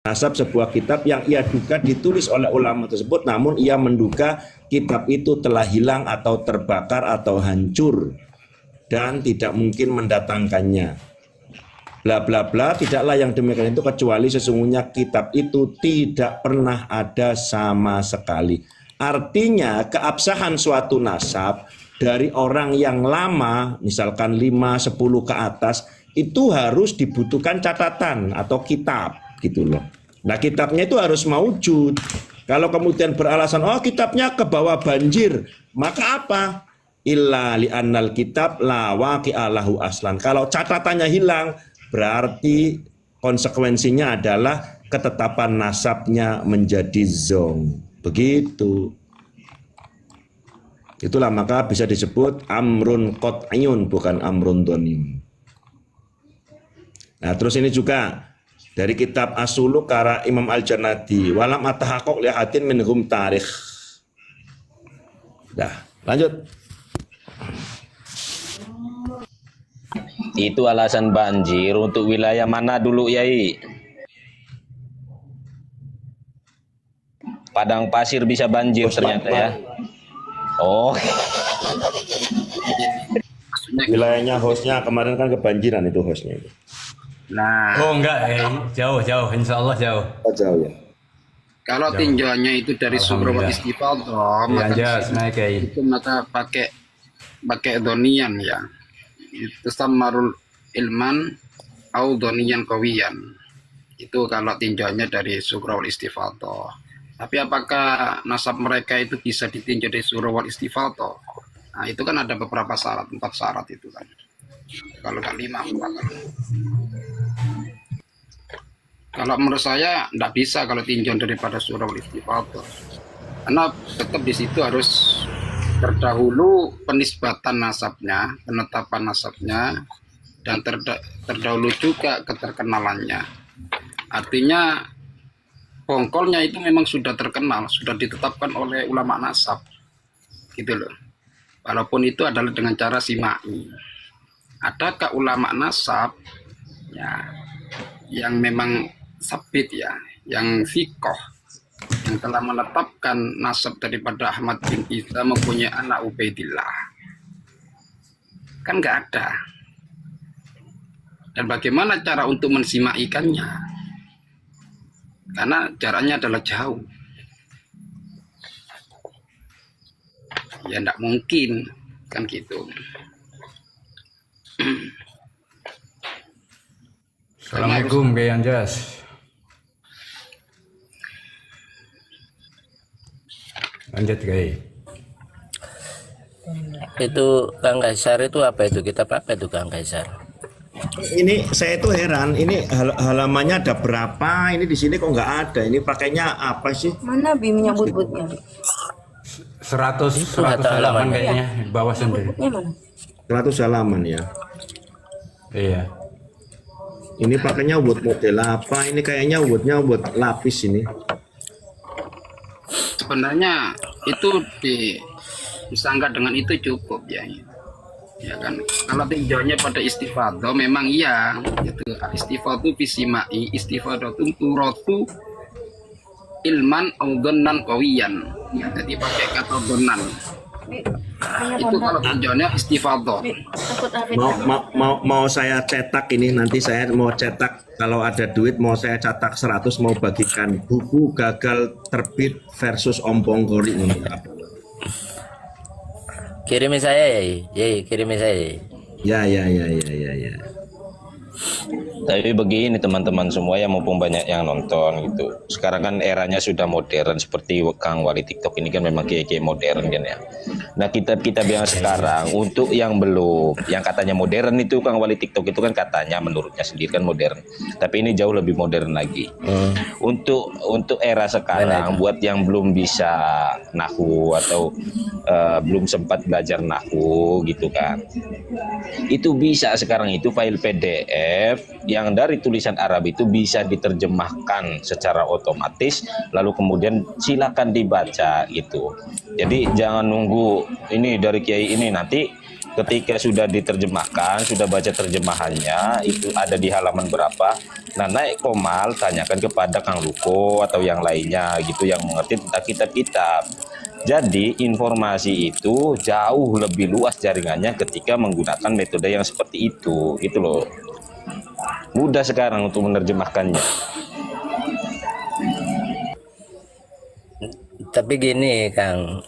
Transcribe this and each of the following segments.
nasab sebuah kitab yang ia duga ditulis oleh ulama tersebut, namun ia menduga kitab itu telah hilang atau terbakar atau hancur dan tidak mungkin mendatangkannya. Bla bla bla, tidaklah yang demikian itu kecuali sesungguhnya kitab itu tidak pernah ada sama sekali. Artinya keabsahan suatu nasab dari orang yang lama, misalkan 5, 10 ke atas, itu harus dibutuhkan catatan atau kitab gitu loh. Nah kitabnya itu harus maujud. Kalau kemudian beralasan oh kitabnya ke bawah banjir, maka apa? Illa li'annal kitab la waqi'alahu aslan. Kalau catatannya hilang, berarti konsekuensinya adalah ketetapan nasabnya menjadi zong. Begitu. Itulah maka bisa disebut amrun qat'iyun, bukan amrun dhanim. Nah terus ini juga dari kitab As-Suluk karya Imam Al-Jannati, walam atahaqqaq li hadin minhum tarikh. Dah, lanjut. Itu alasan banjir untuk wilayah mana dulu, Yai? Padang pasir bisa banjir ternyata ya. Oh. Wilayahnya hostnya kemarin kan kebanjiran itu hostnya. Nah, Oh enggak, jauh, insya Allah jauh. Oh, jauh ya. kalau tinjauannya itu dari surah Alhamdulillah. istifadah, Iya, maka jas, naik Kiai. itu maka pakai donian ya. Itu samarul ilman au donian kawiyan. Itu kalau tinjauannya dari surah istifadah. Tapi apakah nasab mereka itu bisa ditinjau dari surah istifadah? Nah, itu kan ada beberapa syarat, 4 syarat itu kan. Kalau nggak 5, 4. Kalau menurut saya nggak bisa kalau tinjau daripada surah istifadah. Karena tetap di situ harus terdahulu penisbatan nasabnya, penetapan nasabnya, dan terdahulu juga keterkenalannya. Artinya bongkolnya itu memang sudah terkenal, sudah ditetapkan oleh ulama nasab, gitu loh. Walaupun itu adalah dengan cara simai. Adakah ulama nasab ya yang memang sabit ya, yang fikoh, yang telah menetapkan nasab daripada Ahmad bin Isa mempunyai anak Ubaidillah? Kan nggak ada. Dan bagaimana cara untuk mensimaikannya? Karena jaraknya adalah jauh. Ya nggak mungkin, kan gitu. Assalamualaikum Kiai Anjas. Lanjut Kiai. Itu Kang Kaisar itu apa itu? Kitab apa itu Kang Kaisar? Ini saya itu heran, ini halamannya ada berapa? Ini di sini kok nggak ada? Ini pakainya apa sih? Mana Bi menyebut-butnya? 100 kata halaman halaman. kayaknya di bawah sendiri. Butnya mana? 100 halaman ya. Iya. Ini pakainya wood model apa? Ini kayaknya woodnya wood lapis ini. Sebenarnya itu disangka dengan itu cukup ya. Ya kan, kalau tinjaunya pada istifadah memang iya, itu istifadah fisimai, istifadah turatu ilman audonan kawiyan, ya, jadi pakai kata donan. Itu kalau tinjaunya istifadah. Takut Afid. Mau saya cetak ini, nanti saya mau cetak, kalau ada duit mau saya cetak 100, mau bagikan buku gagal terbit versus ompong kori ini. Kirimi saya ya, kirimi saya. Ya. Tapi begini teman-teman semua yang mumpung banyak yang nonton gitu. Sekarang kan eranya sudah modern seperti Kang Wali TikTok ini kan memang kiai-kiai modern kan ya. Nah kita yang sekarang untuk yang belum, yang katanya modern itu Kang Wali TikTok itu kan katanya menurutnya sendiri kan modern. Tapi ini jauh lebih modern lagi. Untuk era sekarang buat yang belum bisa nahu atau belum sempat belajar nahu gitu kan. Itu bisa sekarang itu file PDF yang dari tulisan Arab itu bisa diterjemahkan secara otomatis, lalu kemudian silakan dibaca gitu. Jadi jangan nunggu ini dari kiai ini nanti ketika sudah diterjemahkan, sudah baca terjemahannya, itu ada di halaman berapa, nah naik komal, tanyakan kepada Kang Luko atau yang lainnya gitu yang mengerti tentang kitab-kitab. Jadi informasi itu jauh lebih luas jaringannya ketika menggunakan metode yang seperti itu, gitu loh. Mudah sekarang untuk menerjemahkannya. Tapi gini Kang,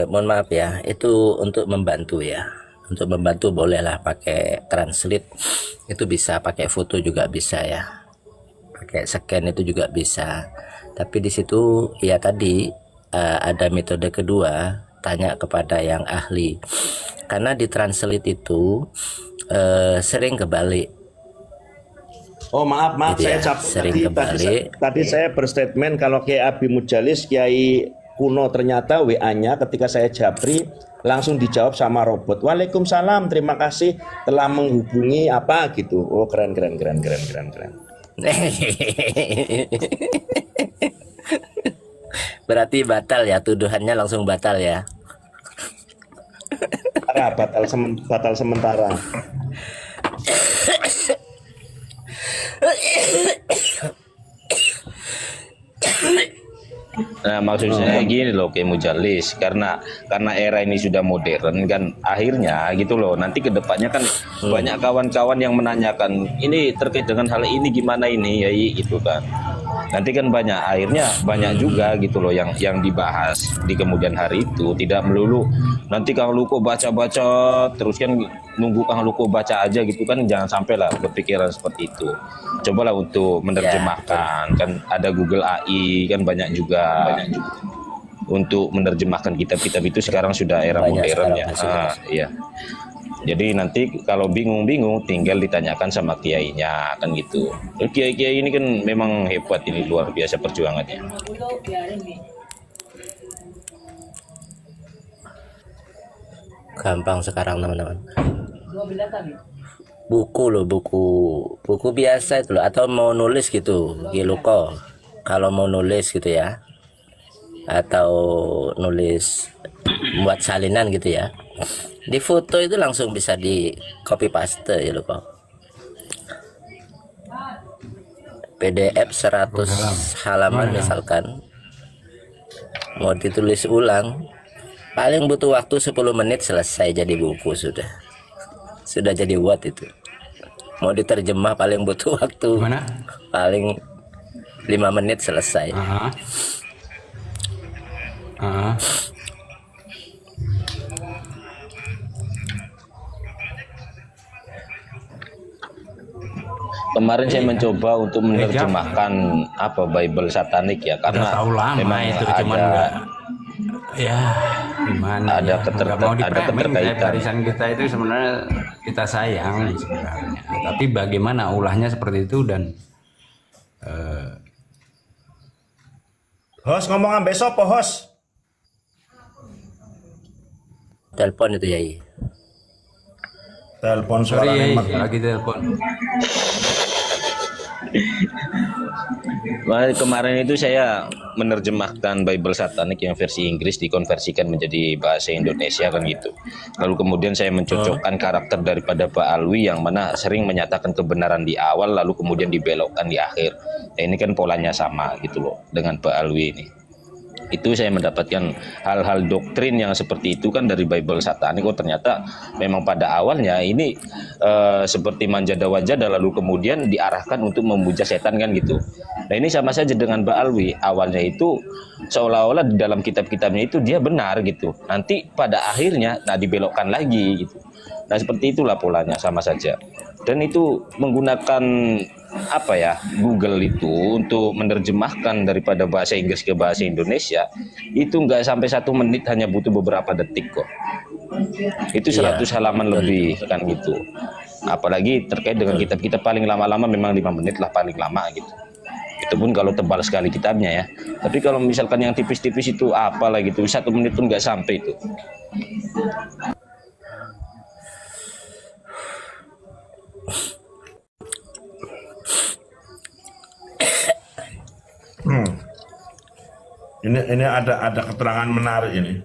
mohon maaf ya, itu untuk membantu ya. Untuk membantu bolehlah pakai translate, itu bisa pakai foto juga bisa ya. Pakai scan itu juga bisa. Tapi di situ ya tadi ada metode kedua, tanya kepada yang ahli. Karena di translate itu sering kebalik. Oh maaf Gitu saya ya, capek sering kebalik. tadi saya berstatement kalau Kiai Abi Mujalis Kiai kuno, ternyata WA-nya ketika saya japri langsung dijawab sama robot. Waalaikumsalam, terima kasih telah menghubungi apa gitu. Oh keren. Berarti batal ya, tuduhannya langsung batal ya. Batal sementara. Nah, maksud saya gini loh, kayak Mujalis, karena era ini sudah modern kan, akhirnya gitu loh. Nanti kedepannya kan banyak kawan-kawan yang menanyakan ini terkait dengan hal ini gimana ini ya gitu kan. Nanti kan akhirnya banyak juga gitu loh yang dibahas di kemudian hari itu, tidak melulu nanti Kang Luko baca-baca terus kan nunggu Kang Luko baca aja gitu kan, jangan sampai lah berpikiran seperti itu. Cobalah untuk menerjemahkan, kan ada Google AI kan banyak juga untuk menerjemahkan kitab-kitab itu sekarang sudah era Banyak modern sekarang ya. hasilnya. Iya. Jadi nanti kalau bingung-bingung tinggal ditanyakan sama kiainya kan gitu. Kiai-kiai ini kan memang hebat, ini luar biasa perjuangannya. Gampang sekarang teman-teman. Buku loh, buku biasa itu loh, atau mau nulis gitu, Giluko. Kalau mau nulis gitu ya, atau nulis buat salinan gitu ya, di foto itu langsung bisa di copy paste ya lupa. PDF 100 halaman misalkan mau ditulis ulang, paling butuh waktu 10 menit selesai jadi buku, sudah jadi Word itu. Mau diterjemah paling butuh waktu Mana? paling 5 menit selesai. Kemarin saya mencoba untuk menerjemahkan Bible satanik ya, karena tahu lama memang itu, cuman ada ya gimana ada ya, nggak mau ada di-framing, keterkaitan. barisan kita itu sebenarnya kita sayang sebenarnya, tapi bagaimana ulahnya seperti itu. Dan Host ngomong ambe sopo host? Telepon itu ya. Telepon sorry suaranya lagi telepon. Kemarin itu saya menerjemahkan Bible satanik yang versi Inggris dikonversikan menjadi bahasa Indonesia kan gitu. Lalu kemudian saya mencocokkan karakter daripada Pak Alwi yang mana sering menyatakan kebenaran di awal lalu kemudian dibelokkan di akhir. Nah, ini kan polanya sama gitu loh dengan Pak Alwi ini. Itu saya mendapatkan hal-hal doktrin yang seperti itu kan dari Bible satanik. Oh ternyata memang pada awalnya ini seperti manjada wajada lalu kemudian diarahkan untuk memuja setan kan gitu. Nah ini sama saja dengan Mbak Alwi, awalnya itu seolah-olah di dalam kitab-kitabnya itu dia benar gitu, nanti pada akhirnya dibelokkan lagi gitu. Nah seperti itulah polanya, sama saja. Dan itu menggunakan Google itu untuk menerjemahkan daripada bahasa Inggris ke bahasa Indonesia itu nggak sampai 1 menit, hanya butuh beberapa detik kok. Itu 100 halaman lebih kan gitu. Apalagi terkait dengan kitab-kitab paling lama-lama memang 5 menit lah paling lama gitu. Itu pun kalau tebal sekali kitabnya ya. Tapi kalau misalkan yang tipis-tipis itu apalah gitu, 1 menit pun nggak sampai itu. Ini ada keterangan menarik ini.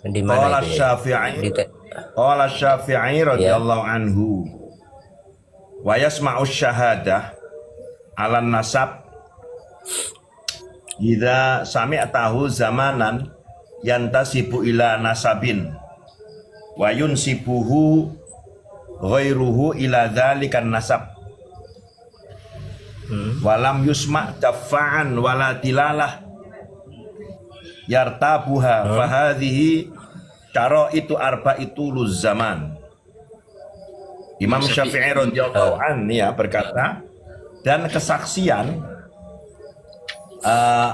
Di mana Qala itu ya? Syafi'i Qala Syafi'i radhiyallahu anhu wa yasma'u syahadah 'alan nasab idza sami'tahu zamanan yantasibu ila nasabin wa yunsibuhu ghairuhu ila dzalikan nasab walam yusma' dafa'an wala tilalah yartabuha fahadhihi itu arbaitu luz zaman. Imam Syafi'i radhiyallahu an ya berkata, dan kesaksian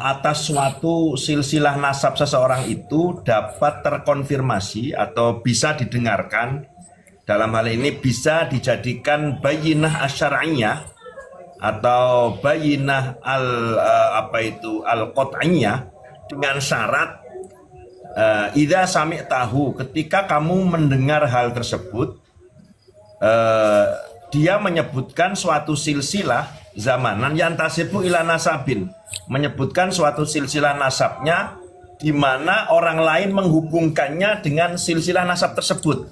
atas suatu silsilah nasab seseorang itu dapat terkonfirmasi atau bisa didengarkan, dalam hal ini bisa dijadikan bayinah asyariyah atau bayinah al-qat'iyah dengan syarat idza sami'tahu, ketika kamu mendengar hal tersebut, dia menyebutkan suatu silsilah zamanan yang tasibu ila nasabin, menyebutkan suatu silsilah nasabnya di mana orang lain menghubungkannya dengan silsilah nasab tersebut.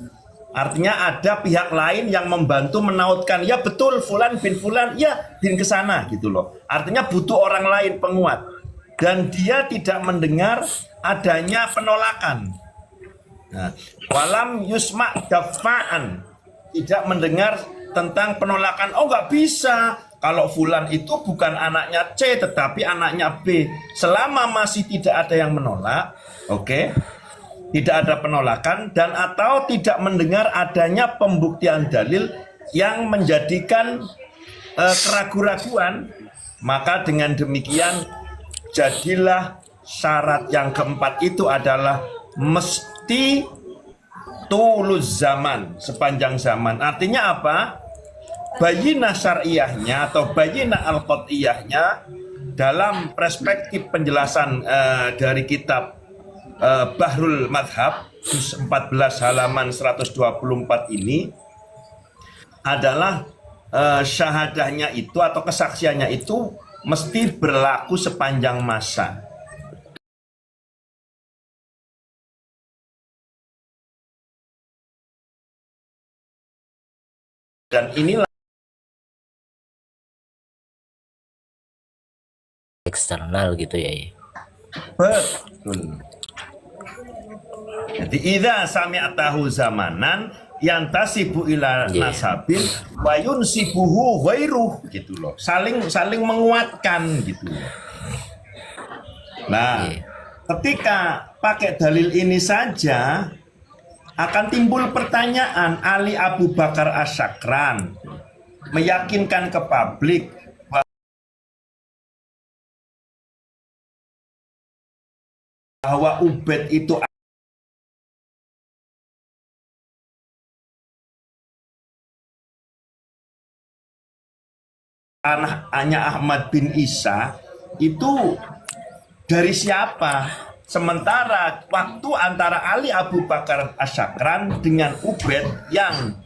Artinya ada pihak lain yang membantu menautkan, ya betul fulan bin fulan, ya bin kesana gitu loh. Artinya butuh orang lain penguat. Dan dia tidak mendengar adanya penolakan. Nah, walam yusma' dafa'an, tidak mendengar tentang penolakan. Oh nggak bisa, kalau fulan itu bukan anaknya C tetapi anaknya B. Selama masih tidak ada yang menolak, oke, tidak ada penolakan, dan atau tidak mendengar adanya pembuktian dalil yang menjadikan keraguan-raguan, maka dengan demikian jadilah syarat yang keempat itu adalah mesti tuluz zaman, sepanjang zaman. Artinya apa? Bayinah syar'iyahnya atau bayinah al-qat'iyahnya dalam perspektif penjelasan dari kitab Bahrul Madhab 14 halaman 124 ini adalah syahadahnya itu atau kesaksiannya itu mesti berlaku sepanjang masa. Dan inilah eksternal gitu ya. betul. Jadi idza sami'tahu zamanan yang tasibu ila nasabin wa yunsibuhu ghairuh gitu loh. Saling menguatkan gitu loh. Nah, ketika pakai dalil ini saja akan timbul pertanyaan. Ali Abu Bakar Asyakran meyakinkan ke publik bahwa Ubaid itu anaknya Ahmad bin Isa, itu dari siapa? Sementara waktu antara Ali Abu Bakar Asyakran dengan Ubaid yang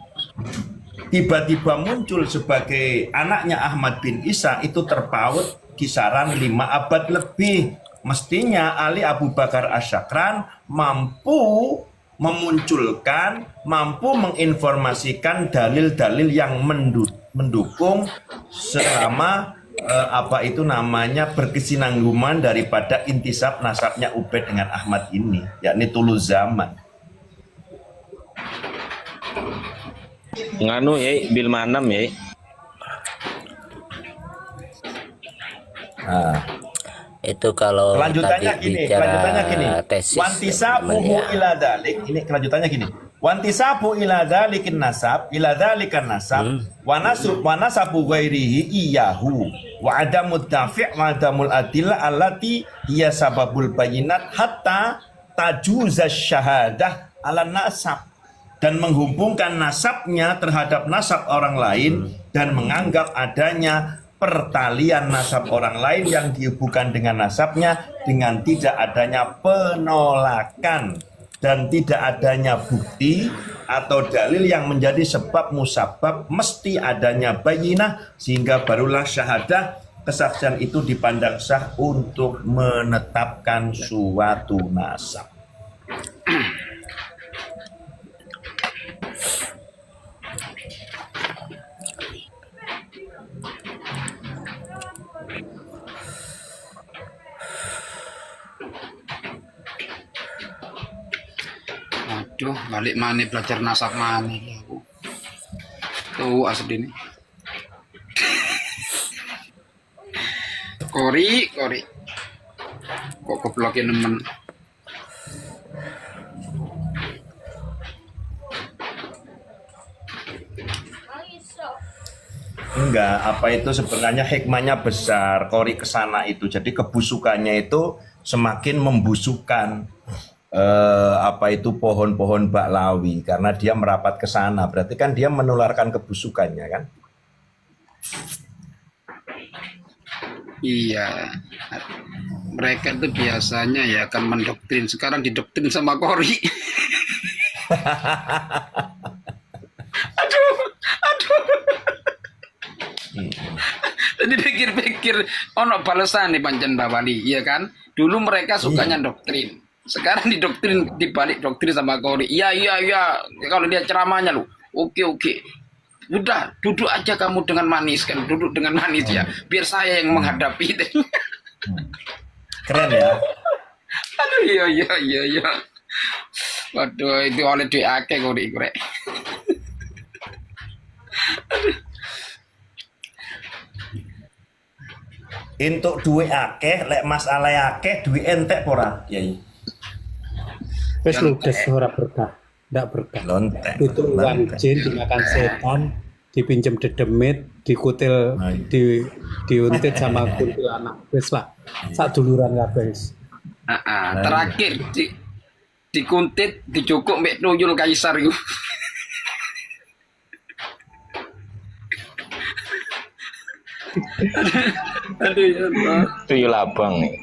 tiba-tiba muncul sebagai anaknya Ahmad bin Isa itu terpaut kisaran 5 abad lebih. Mestinya Ali Abu Bakar Asyakran mampu memunculkan, mampu menginformasikan dalil-dalil yang mendukung selama berkesinambungan daripada intisab nasabnya Ubaid dengan Ahmad ini, yakni tuluz zaman. Nganu ya bil manam ya. Nah, Itu kalau kelanjutannya tadi gini, bicara tesis wantisabuhu ya. ila dzalik, ini kelanjutannya gini. Wantisabu ila dzalikin nasab, ila dzalikan nasab, wa nasabu ghairihi iyahu, wa adamud dafi' wa adamul adillah allati hiya sababul bayinat hatta tajuzaz syahadah ala nasab, dan menghubungkan nasabnya terhadap nasab orang lain dan menganggap adanya pertalian nasab orang lain yang dihubungkan dengan nasabnya dengan tidak adanya penolakan dan tidak adanya bukti atau dalil yang menjadi sebab musabab, mesti adanya bayinah, sehingga barulah syahadah, kesaksian itu dipandang sah untuk menetapkan suatu nasab. Aduh, balik mana belajar nasab mana ya aku. Tuh asli ini. Kori. Kok keblokin nemen. Enggak, apa itu sebenarnya hikmahnya besar. Kori ke sana itu. Jadi kebusukannya itu semakin membusukkan apa itu pohon-pohon baklawi karena dia merapat ke sana. Berarti kan dia menularkan kebusukannya kan? Iya. Mereka itu biasanya ya akan mendoktrin. Sekarang didoktrin sama Kori. aduh. Jadi pikir-pikir, ono balasan nih pancen Bawali, iya kan? Dulu mereka sukanya doktrin. Sekarang didoktrin, dibalik doktrin sama Kori. Iya. Kalau dia ceramahnya lu, oke. Udah, duduk aja kamu dengan manis kan, duduk dengan manis ya. Biar saya yang menghadapi. Keren ya. Aduh, iya. Waduh, itu oleh diake Kori. Untuk duit akeh, lek masalah akeh, duit entek pora. Yai. Wes ludes ora berkah, ndak berkah. Lontek. Itu uang jin dimakan setan, dipinjem dedemit, dikutil, diuntit sama kuntilanak. Wes lah, sak duluran kabeh wis. Terakhir dikuntit, dicukuk mbek tuyul kaisar itu. Aduh ya Allah. Tuyul abang nih.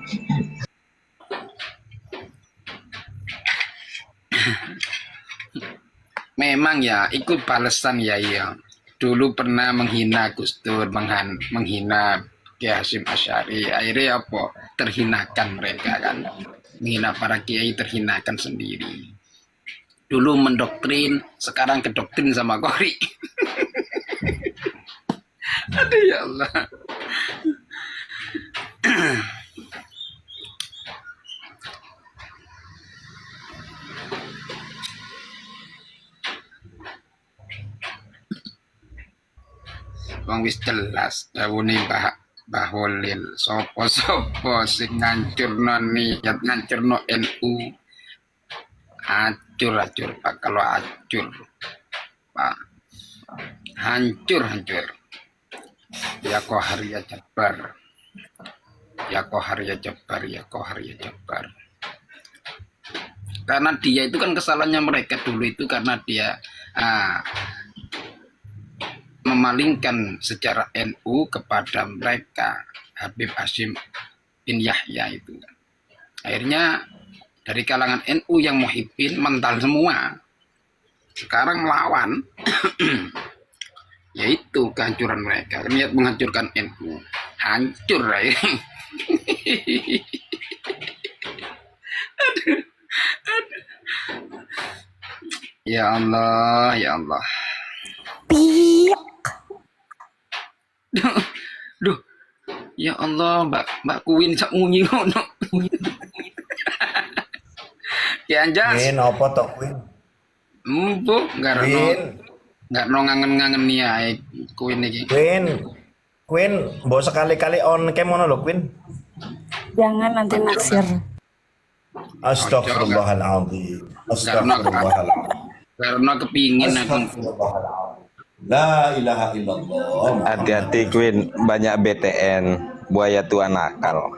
Memang ya ikut balasan ya. Dulu pernah menghina Gus Dur, menghina Kiai Hasyim Asy'ari. Akhirnya apa? Terhinakan mereka kan. Menghina para kiai, terhinakan sendiri. Dulu mendoktrin, sekarang kedoktrin sama Kori. Aduh ya Allah. Wong wis jelas dawune Mbah Holil sapa sing ngancurno niat ngancurno NU. Hancur Pak, kalau hancur Pak. Hancur. Ya Qahar ya Jabbar. Ya Qahar ya Jabbar. Karena dia itu kan kesalahannya mereka dulu itu karena dia memalingkan sejarah NU kepada mereka, Habib Hasyim bin Yahya itu. Akhirnya dari kalangan NU yang muhibbin mental semua. Sekarang melawan. Yaitu kehancuran mereka, niat menghancurkan NU. Hancur ya. Ya Allah. Duh. Ya Allah, Mbak Kuwin sak munyi ngono. Ya Anjas. Win apa to Win? Empuk, enggak ngangen-ngangen ya Queen iki. Queen, mbok sekali-kali on cam ngono lho, Queen. Jangan nanti naksir. Astagfirullahaladzim. Karena kepingin aku. La ilaha illallah. Hati-hati Queen, banyak BTN, buaya tua nakal.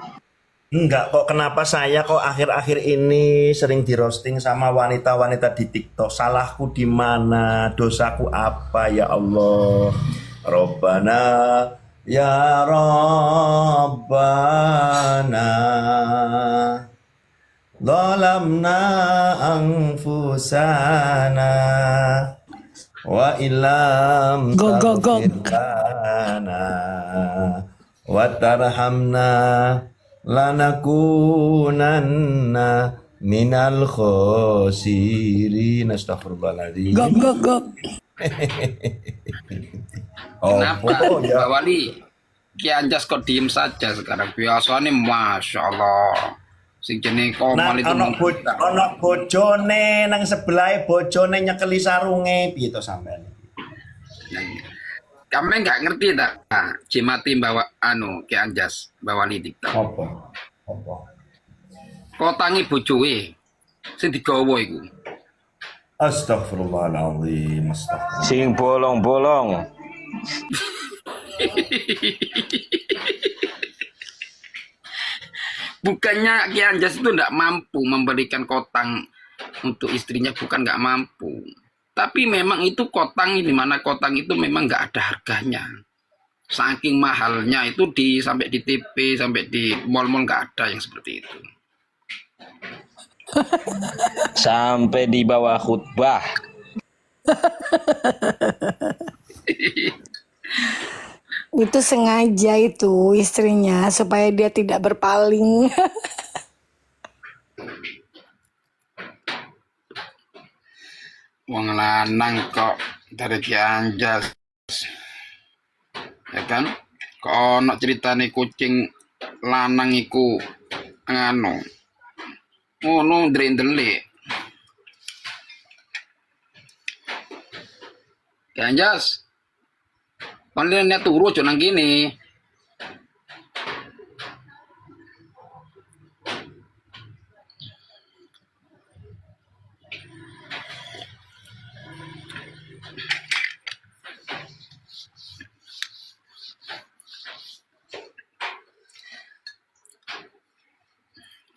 Enggak kok, kenapa saya kok akhir-akhir ini sering di roasting sama wanita-wanita di TikTok? Salahku di mana? Dosaku apa ya Allah? Rabbana ya Rabbana zalamna anfusana wa illam taghfir lana wa tarhamna lanakunanna minal khosirin. Astaghfirullahaladzim. Gok. Kenapa ya. Mbak Wali? Ki Anjas kok diem saja sekarang? Biasanya Masya Allah. sing jenenge Nah, Komal itu ono bojone nang sebelah bojone nyekeli sarunge piye to sampean? Kamu nggak ngerti tak? Nah, Cimati bawa Ki Anjas bawa lidik tak? Apa? Apa? Kotangi bojoe sing digawa iku. Astagfirullahaladzim, astagfirullah. Sing bolong-bolong. Bukannya Ki Anjas itu tidak mampu memberikan kotang untuk istrinya, bukan nggak mampu. Tapi memang itu kotang, di mana kotang itu memang nggak ada harganya. Saking mahalnya itu sampai di TV, sampai di mall-mall nggak ada yang seperti itu. Sampai di bawah khutbah. Itu sengaja itu istrinya supaya dia tidak berpaling. Wong lanang kok dari Ki Anjas, ya kan? Kok ono ceritane kucing lanang iku ngono ndrendelik. Ki Anjas, panliannya turu aja nang kene.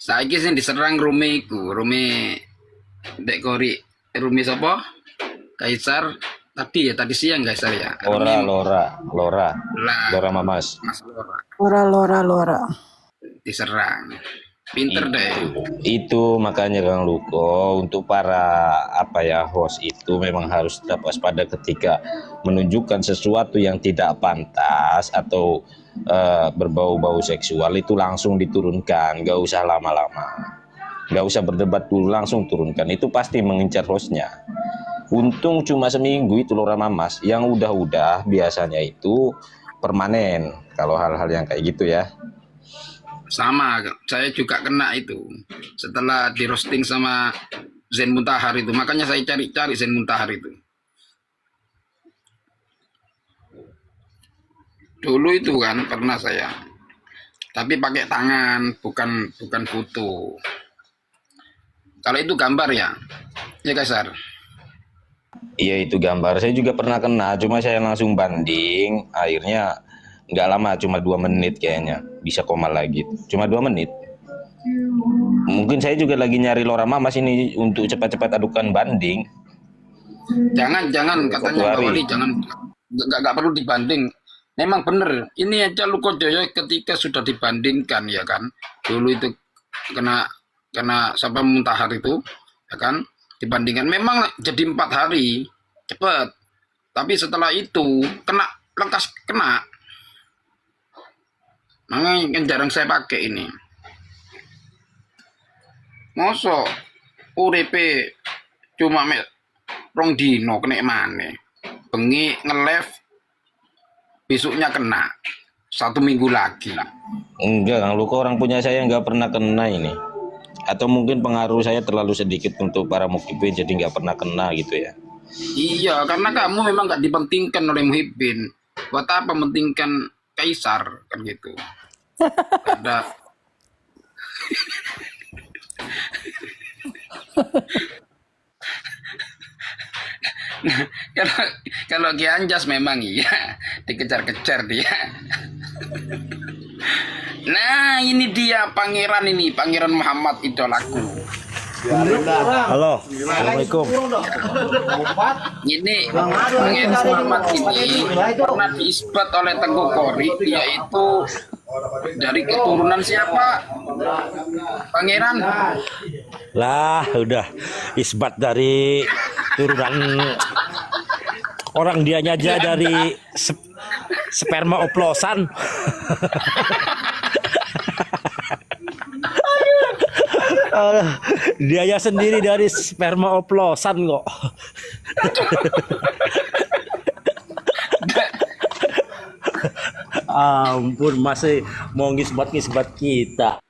Saiki sing diserang Rumi iku, Rumi Dek Kori, Rumi sapa? Kaisar tadi siang Kaisar ya. Lora Lah, Mamas. Mas Lora Lora. diserang. Pinter deh. Itu makanya Kang Luko, untuk para host itu memang harus tetap waspada ketika menunjukkan sesuatu yang tidak pantas atau berbau-bau seksual, itu langsung diturunkan, gak usah lama-lama, gak usah berdebat dulu, langsung turunkan. Itu pasti mengincar hostnya. Untung cuma seminggu itu Lora Mamas, yang udah biasanya itu permanen kalau hal-hal yang kayak gitu ya. Sama, saya juga kena itu setelah di roasting sama Zen Muntahar itu, makanya saya cari Zen Muntahar itu. Dulu itu kan pernah saya, tapi pakai tangan, bukan foto. Kalau itu gambar ya Kaisar. Iya itu gambar, saya juga pernah kena, cuma saya langsung banding, akhirnya nggak lama, cuma 2 menit kayaknya bisa koma lagi, cuma 2 menit. Mungkin saya juga lagi nyari Lora Mamas ini untuk cepat-cepat adukan banding. Jangan katanya Mbak Wali, jangan, nggak perlu dibanding. Memang benar, ini aja Luko Joyo ketika sudah dibandingkan ya kan, dulu itu kena sampai Muntahar itu ya kan, dibandingkan memang jadi 4 hari cepat, tapi setelah itu lekas kena. Makanya yang jarang saya pakai ini. Mosok uripe cuma rong dino kena maneh. Bengi nge-live besoknya kena 1 minggu lagi. Enggak, Kang Luko, orang punya saya nggak pernah kena ini. Atau mungkin pengaruh saya terlalu sedikit untuk para Muhibin, jadi nggak pernah kena gitu ya. Iya, karena kamu memang nggak dipentingkan oleh Muhibin. Buat apa mementingkan Kaisar kan gitu. Ada nah, kalau Ki Anjas memang iya dikejar-kejar dia. Nah ini dia pangeran Muhammad idolaku. Halo, assalamualaikum. Ini pangeran Muhammad ini pernah diisbat oleh Tengku Kori, yaitu dari keturunan siapa? Pangeran? Lah, udah isbat dari turunan orang, dianya aja dari sperma oplosan. Dianya sendiri dari sperma oplosan kok. Ampun, masih mau ngisbat kita.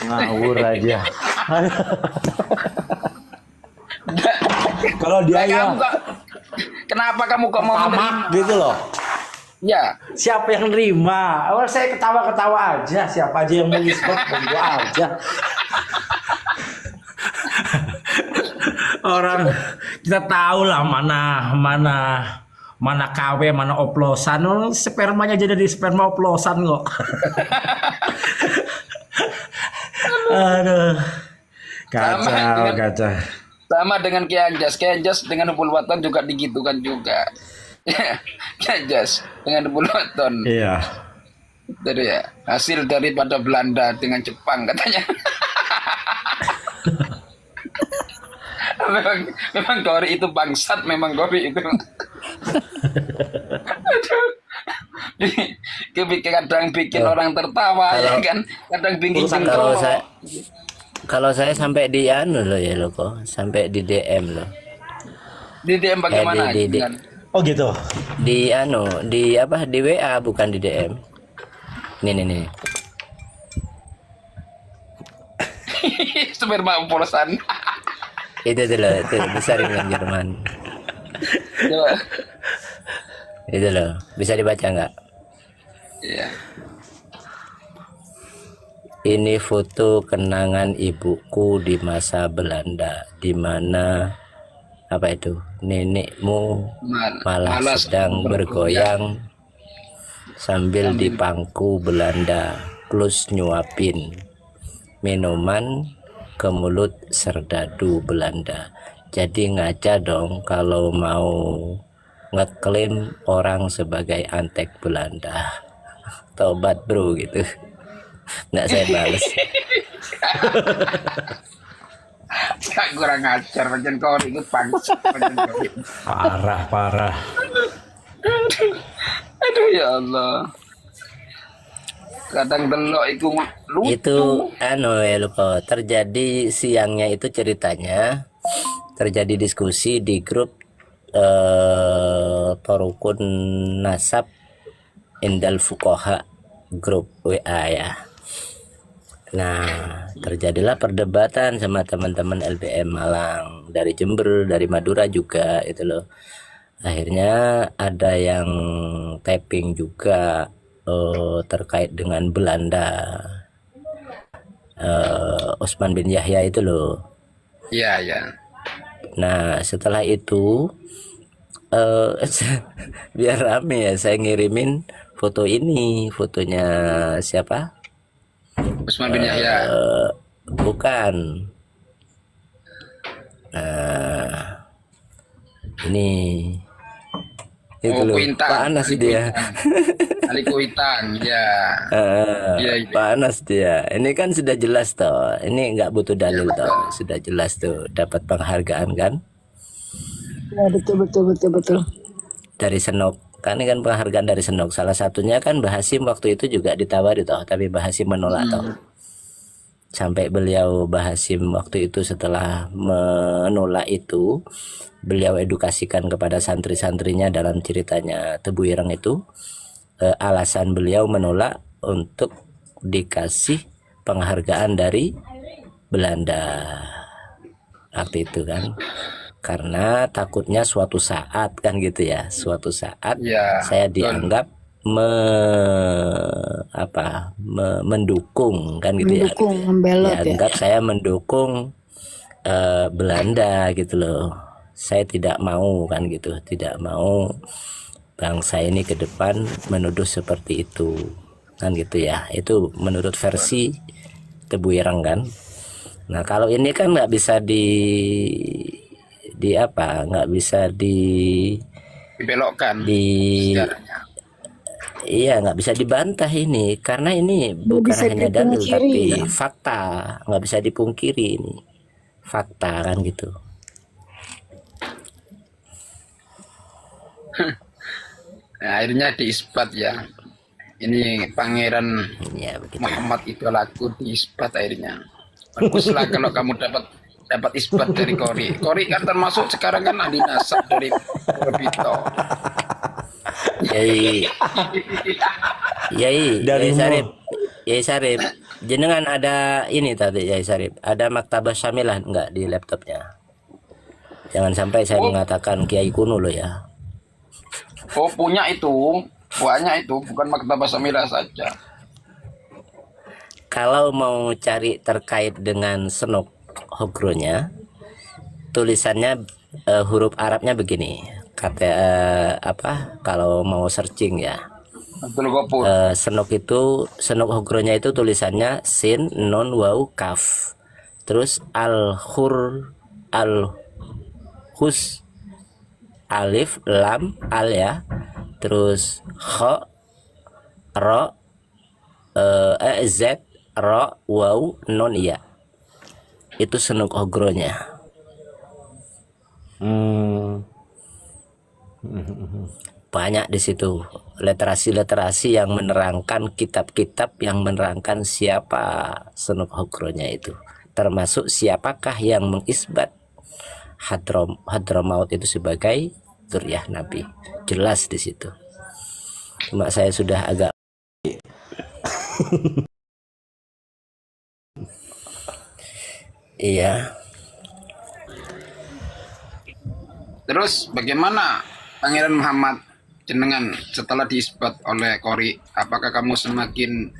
Ngawur aja. Kalau dia ya Kenapa kamu kok mau tamak gitu loh. Ya, Siapa yang nerima? Oh, saya ketawa-ketawa aja. Siapa aja yang mau isbat, monggo aja. Orang kita tahu lah mana KW, mana oplosan. Oh, spermanya jadi di sperma oplosan kok. Aduh. Kacau. sama dengan Ki Anjas dengan Hubul Waton juga digitukan juga. Ki Anjas dengan Hubul Waton. Iya. Jadi ya, hasil daripada Belanda dengan Jepang katanya. memang Gori itu bangsat, memang Gori itu. Kadang bikin orang tertawa, ya kan? Kadang bikin Kalau jengkel. kalau saya sampai di anu loh ya lo kok, sampai di DM loh. Di DM bagaimana? di- Dengan- Oh gitu. Di anu, di apa? Di WA bukan di DM. Nih. Sperma oplosan. Itu tuh loh, itu besar yang Jerman. Coba. Itu loh, bisa dibaca nggak? Iya. Ini foto kenangan ibuku di masa Belanda, di mana apa itu nenekmu malah sedang bergoyang sambil di pangku Belanda plus nyuapin minuman ke mulut serdadu Belanda. Jadi ngaca dong kalau mau ngeklaim orang sebagai antek Belanda. Tobat bro gitu. Nggak saya balas. Kak kurang ajar macam kau ikut bangsat macam kau. Parah. Aduh ya Allah. Kadang delok itu lucu. Itu anu ya lupa, terjadi siangnya itu ceritanya terjadi diskusi di grup Torukun Nasab Indal Fukoha, grup WA ya. Nah, terjadilah perdebatan sama teman-teman LBM Malang, dari Jember, dari Madura juga itu loh. Akhirnya ada yang tapping juga terkait dengan Belanda. Osman bin Yahya itu loh. Iya, ya. Nah, setelah itu biar rame ya, saya ngirimin foto ini, fotonya siapa? Usman bin Yahya. Bukan. Nah, ini itu loh, Kuintan. panas dia. Ali Kuitang, ya. Iya, iya. Panas dia. Ini kan sudah jelas toh. Ini nggak butuh dalil toh. Sudah jelas tuh dapat penghargaan kan Ya, betul. dari Senok. Kan ini kan penghargaan dari Senok. Salah satunya kan Mbah Hasim waktu itu juga ditawari toh, tapi Mbah Hasim menolak toh. Sampai beliau Mbah Hasim waktu itu setelah menolak itu, beliau edukasikan kepada santri-santrinya dalam ceritanya Tebu Ireng itu. Alasan beliau menolak untuk dikasih penghargaan dari Belanda waktu itu kan, karena takutnya suatu saat kan gitu ya, suatu saat Ya, saya betul. dianggap mendukung kan gitu Mendukung, ya, membelot ya. dianggap saya mendukung Belanda gitu loh. Saya tidak mau kan gitu, tidak mau bangsa ini ke depan menuduh seperti itu kan gitu ya. Itu menurut versi Tebu Ireng kan. Nah kalau ini kan nggak bisa nggak bisa Dibelokkan. Iya, nggak bisa dibantah ini, karena ini bukan bisa hanya dalil dipungkiri, tapi ya. fakta, nggak bisa dipungkiri ini fakta kan gitu. Nah, akhirnya diisbat ya. Ini Pangeran Ya begitu. Muhammad idolaku diisbat akhirnya. Baguslah kalau kamu dapat isbat dari Kori. Kori kan termasuk sekarang kan ahli nasab dari Bito. Yai Dari Sarip Jenengan ada ini tadi ya Sarip, ada maktabah syamilah enggak di laptopnya? Jangan sampai saya mengatakan kiai kuno loh ya. Oh punya itu, banyak itu, bukan maktabah syamilah saja. Kalau mau cari terkait dengan senok hogronya, tulisannya huruf Arabnya begini. Kata apa? Kalau mau searching ya. Betul Gopur. Senok hogronya itu tulisannya sin, non, waw, kaf. Terus hus, alif, lam, al ya. Terus kho, ro, z, ro, waw, non iya. Itu senok hogronya. Banyak di situ literasi yang menerangkan kitab-kitab yang menerangkan siapa senok hogronya itu, termasuk siapakah yang mengisbat Hadramaut itu sebagai zuriyah Nabi, jelas di situ. Cuma saya sudah agak iya. Terus bagaimana Pangeran Muhammad jenengan setelah diisbat oleh Qori? Apakah kamu semakin